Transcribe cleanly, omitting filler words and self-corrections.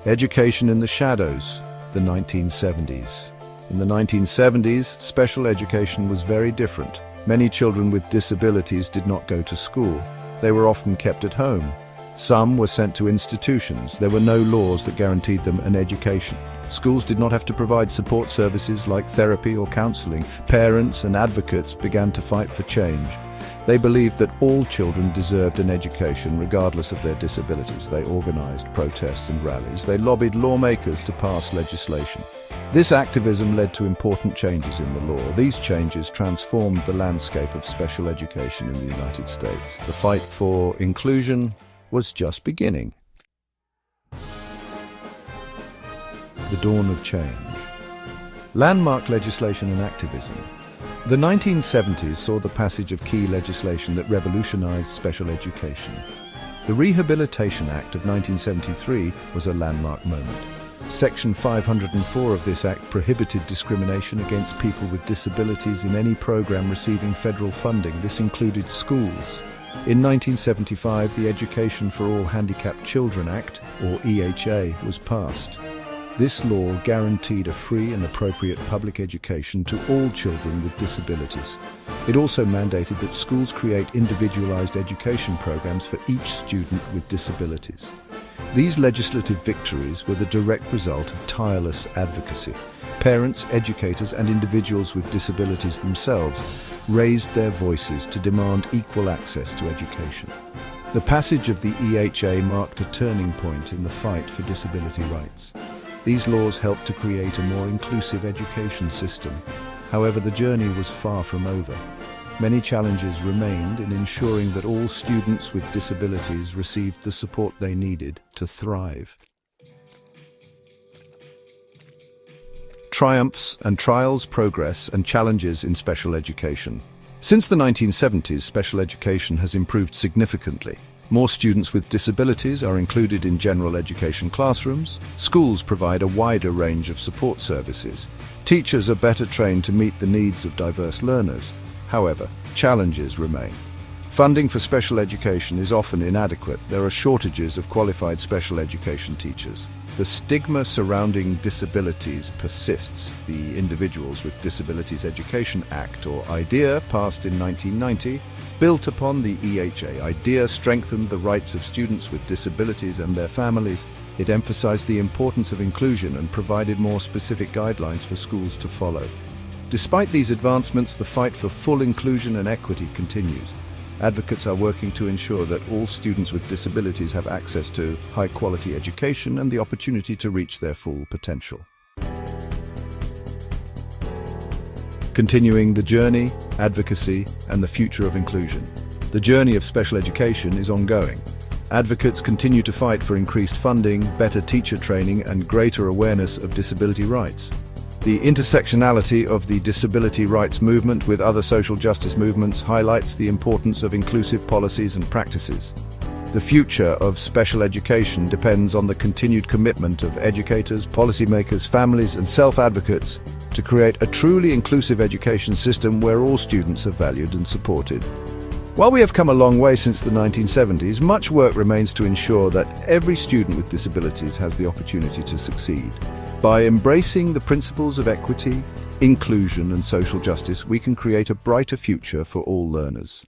Education in the shadows, the 1970s. In the 1970s, special education was very different. Many children with disabilities did not go to school. They were often kept at home. Some were sent to institutions. There were no laws that guaranteed them an education. Schools did not have to provide support services like therapy or counseling. Parents and advocates began to fight for change. They believed that all children deserved an education regardless of their disabilities. They organized protests and rallies. They lobbied lawmakers to pass legislation. This activism led to important changes in the law. These changes transformed the landscape of special education in the United States. The fight for inclusion was just beginning. The dawn of change. Landmark legislation and activism. The 1970s saw the passage of key legislation that revolutionized special education. The Rehabilitation Act of 1973 was a landmark moment. Section 504 of this act prohibited discrimination against people with disabilities in any program receiving federal funding. This included schools. In 1975, the Education for All Handicapped Children Act, or EHA, was passed. This law guaranteed a free and appropriate public education to all children with disabilities. It also mandated that schools create individualized education programs for each student with disabilities. These legislative victories were the direct result of tireless advocacy. Parents, educators, and individuals with disabilities themselves raised their voices to demand equal access to education. The passage of the EHA marked a turning point in the fight for disability rights. These laws helped to create a more inclusive education system. However, the journey was far from over. Many challenges remained in ensuring that all students with disabilities received the support they needed to thrive. Triumphs and trials, progress and challenges in special education. Since the 1970s, special education has improved significantly. More students with disabilities are included in general education classrooms. Schools provide a wider range of support services. Teachers are better trained to meet the needs of diverse learners. However, challenges remain. Funding for special education is often inadequate. There are shortages of qualified special education teachers. The stigma surrounding disabilities persists. The Individuals with Disabilities Education Act, or IDEA, passed in 1990, built upon the EHA. IDEA strengthened the rights of students with disabilities and their families. It emphasized the importance of inclusion and provided more specific guidelines for schools to follow. Despite these advancements, the fight for full inclusion and equity continues. Advocates are working to ensure that all students with disabilities have access to high-quality education and the opportunity to reach their full potential. Continuing the journey, advocacy, and the future of inclusion. The journey of special education is ongoing. Advocates continue to fight for increased funding, better teacher training, and greater awareness of disability rights. The intersectionality of the disability rights movement with other social justice movements highlights the importance of inclusive policies and practices. The future of special education depends on the continued commitment of educators, policymakers, families, and self-advocates to create a truly inclusive education system where all students are valued and supported. While we have come a long way since the 1970s, much work remains to ensure that every student with disabilities has the opportunity to succeed. By embracing the principles of equity, inclusion, and social justice, we can create a brighter future for all learners.